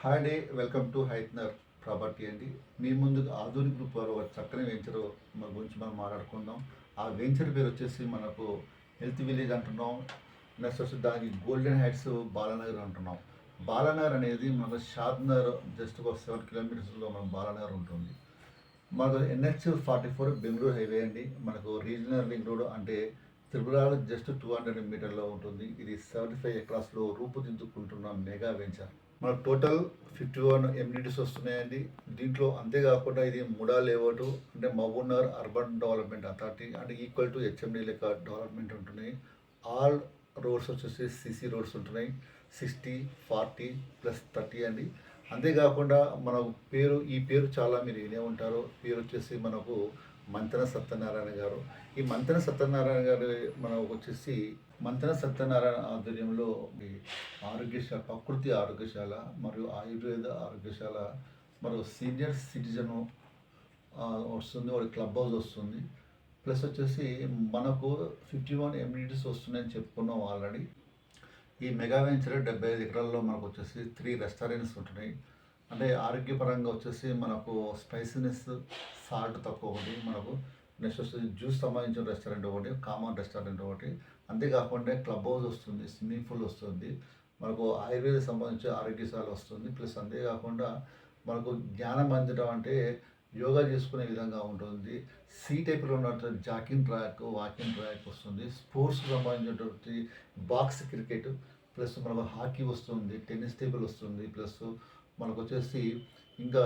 Hi అండి, welcome to హైట్నర్ property అండి. మీ ముందుకు ఆధునిక గ్రూప్ వారు ఒక చక్కని వెంచర్ మన గురించి మనం మాట్లాడుకుందాం. ఆ వెంచర్ పేరు వచ్చేసి మనకు హెల్త్ విలేజ్ అంటున్నాం. నెక్స్ట్ వచ్చి దానికి గోల్డెన్ హైట్స్ బాలానగర్ అంటున్నాం. బాలానగర్ అనేది మనకు షాద్నగర్ జస్ట్ ఒక 7 కిలోమీటర్స్లో మన బాలానగర్ ఉంటుంది. మనకు NH44 బెంగళూరు హైవే అండి. మనకు రీజనల్ రింగ్ రోడ్ అంటే త్రిపురాలో జస్ట్ 200 మీటర్లో ఉంటుంది. ఇది 75 ఎకరాస్లో రూపుదిద్దుకుంటున్న మెగా వెంచర్. మనకు టోటల్ 51 ఎమ్యూనిటీస్ వస్తున్నాయండి. దీంట్లో అంతేకాకుండా ఇది ముడా లేఅవుట్ అంటే మహబూబ్నగర్ అర్బన్ డెవలప్మెంట్ అథారిటీ అంటే ఈక్వల్ టు HMD లెక్క డెవలప్మెంట్ ఉంటున్నాయి. ఆల్ రోడ్స్ వచ్చేసి CC రోడ్స్ ఉంటున్నాయి. 60, 40 + 30 అండి. అంతేకాకుండా మన ఈ పేరు చాలా మీరు వినే ఉంటారు. పేరు వచ్చేసి మనకు మంతెన సత్యనారాయణ గారు. ఈ మంతెన సత్యనారాయణ గారు మనకు వచ్చేసి మంతెన సత్యనారాయణ ఆధ్వర్యంలో ఈ ఆరోగ్యశాల, ప్రకృతి ఆరోగ్యశాల మరియు ఆయుర్వేద ఆరోగ్యశాల మరియు సీనియర్ సిటిజన్ వస్తుంది, వాడి క్లబ్ హౌస్ వస్తుంది. ప్లస్ వచ్చేసి మనకు 51 ఎమ్యూనిటీస్ వస్తున్నాయని చెప్పుకున్నాం ఆల్రెడీ. ఈ మెగా వెంచర్ 75 ఎకరాల్లో మనకు వచ్చేసి 3 రెస్టారెంట్స్ ఉంటున్నాయి. అంటే ఆరోగ్యపరంగా వచ్చేసి మనకు స్పైసీనెస్, సాల్ట్ తక్కువ ఒకటి, మనకు నెక్స్ట్ వచ్చేసి జ్యూస్ సంబంధించిన రెస్టారెంట్ ఒకటి, కామన్ రెస్టారెంట్ ఒకటి. అంతేకాకుండా క్లబ్ హౌస్ వస్తుంది, స్విమ్మింగ్ పూల్ వస్తుంది, మనకు ఆయుర్వేద సంబంధించిన ఆరోగ్యశాల వస్తుంది. ప్లస్ అంతేకాకుండా మనకు జ్ఞాన మందిరం అంటే యోగా చేసుకునే విధంగా ఉంటుంది. సి టైప్లో ఉన్నటువంటి జాకింగ్ ట్రాక్, వాకింగ్ ట్రాక్ వస్తుంది. స్పోర్ట్స్కి సంబంధించినటువంటి బాక్స్ క్రికెట్, ప్లస్ మనకు హాకీ వస్తుంది, టెన్నిస్ టేబుల్ వస్తుంది. ప్లస్ మనకు వచ్చేసి ఇంకా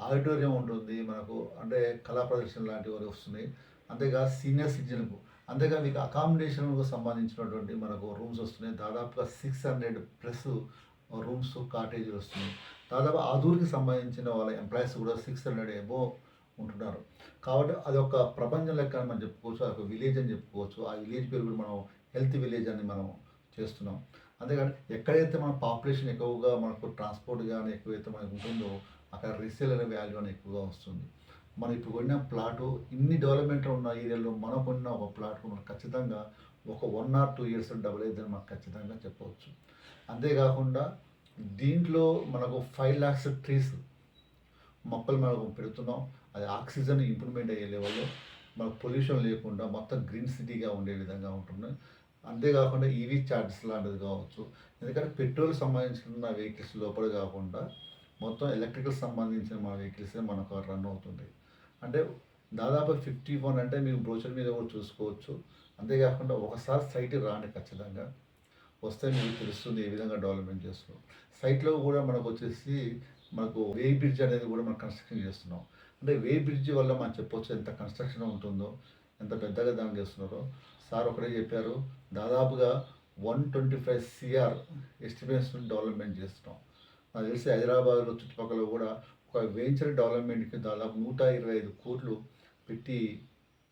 ఆడిటోరియం ఉంటుంది మనకు, అంటే కళా ప్రదర్శన లాంటివి వస్తున్నాయి. అంతేగా సీనియర్ సిటిజన్కు, అంతేగా మీకు అకామిడేషన్కు సంబంధించినటువంటి మనకు రూమ్స్ వస్తున్నాయి. దాదాపుగా 600+ రూమ్స్, కాటేజీలు వస్తున్నాయి. దాదాపు ఆదూరికి సంబంధించిన వాళ్ళ ఎంప్లాయీస్ కూడా 600 ఎబో ఉంటున్నారు. కాబట్టి అది ఒక ప్రపంచం లెక్క మనం చెప్పుకోవచ్చు, అది ఒక విలేజ్ అని చెప్పుకోవచ్చు. ఆ విలేజ్ పేరు కూడా మనం హెల్త్ విలేజ్ అని మనం చేస్తున్నాం. అంతేకాని ఎక్కడైతే మన పాపులేషన్ ఎక్కువగా మనకు ట్రాన్స్పోర్ట్ కానీ ఎక్కువైతే మనకు ఉంటుందో అక్కడ రీసేల్ వాల్యూ అని ఎక్కువగా వస్తుంది. మనం ఇప్పుడు కొన్న ప్లాటు ఇన్ని డెవలప్మెంట్ ఉన్న ఏరియాలో మనం కొన్న ఒక ప్లాట్ మనకు ఖచ్చితంగా ఒక 1 or 2 years డబుల్ అయిద్దని మనకు ఖచ్చితంగా చెప్పవచ్చు. అంతేకాకుండా దీంట్లో మనకు 5 lakhs ట్రీస్ మొక్కలు మనం పెడుతున్నాం. అది ఆక్సిజన్ ఇంప్రూవ్మెంట్ అయ్యే లెవెల్లో మనకు పొల్యూషన్ లేకుండా మొత్తం గ్రీన్ సిటీగా ఉండే విధంగా ఉంటుంది. అంతేకాకుండా ఈవీ చార్జెస్ లాంటిది కావచ్చు. ఎందుకంటే పెట్రోల్ సంబంధించిన వెహికల్స్ లోపల కాకుండా మొత్తం ఎలక్ట్రికల్ సంబంధించిన మన వెహికల్సే మనకు రన్ అవుతుంది. అంటే దాదాపు 51 అంటే మీకు బ్రోచర్ మీద కూడా చూసుకోవచ్చు. అంతేకాకుండా ఒకసారి సైట్ రాండి, ఖచ్చితంగా వస్తే మీకు తెలుస్తుంది ఏ విధంగా డెవలప్మెంట్ చేస్తున్నాం. సైట్లో కూడా మనకు వచ్చేసి మనకు వే బ్రిడ్జ్ అనేది కూడా మనం కన్స్ట్రక్షన్ చేస్తున్నాం. అంటే వే బ్రిడ్జ్ వల్ల మనం చెప్పొచ్చు ఎంత కన్స్ట్రక్షన్ ఉంటుందో, ఎంత పెద్దగా దాన్ని చేస్తున్నారో. సార్ ఒకటే చెప్పారు, దాదాపుగా 125 CR ఎస్టిమేట్స్ డెవలప్మెంట్ చేస్తున్నాం. నాకు తెలిసి హైదరాబాద్లో చుట్టుపక్కల కూడా ఒక వెంచర్ డెవలప్మెంట్కి దాదాపు 125 కోట్లు పెట్టి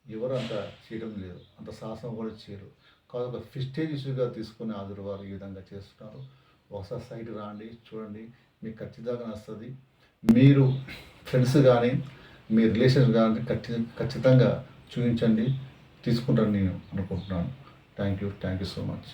ఎవరు అంత చేయడం లేదు, అంత సాహసం కూడా చేయరు. కాదు ఒక ప్రెస్టీజ్ ఇష్యూగా తీసుకుని వారు ఈ విధంగా చేస్తున్నారు. ఒకసారి సైట్ రాండి, చూడండి, మీకు ఖచ్చితంగా నచ్చుతుంది. మీరు ఫ్రెండ్స్ కానీ మీ రిలేషన్స్ కానీ ఖచ్చితంగా చూపించండి, తీసుకుంటారని నేను అనుకుంటున్నాను. Thank you so much.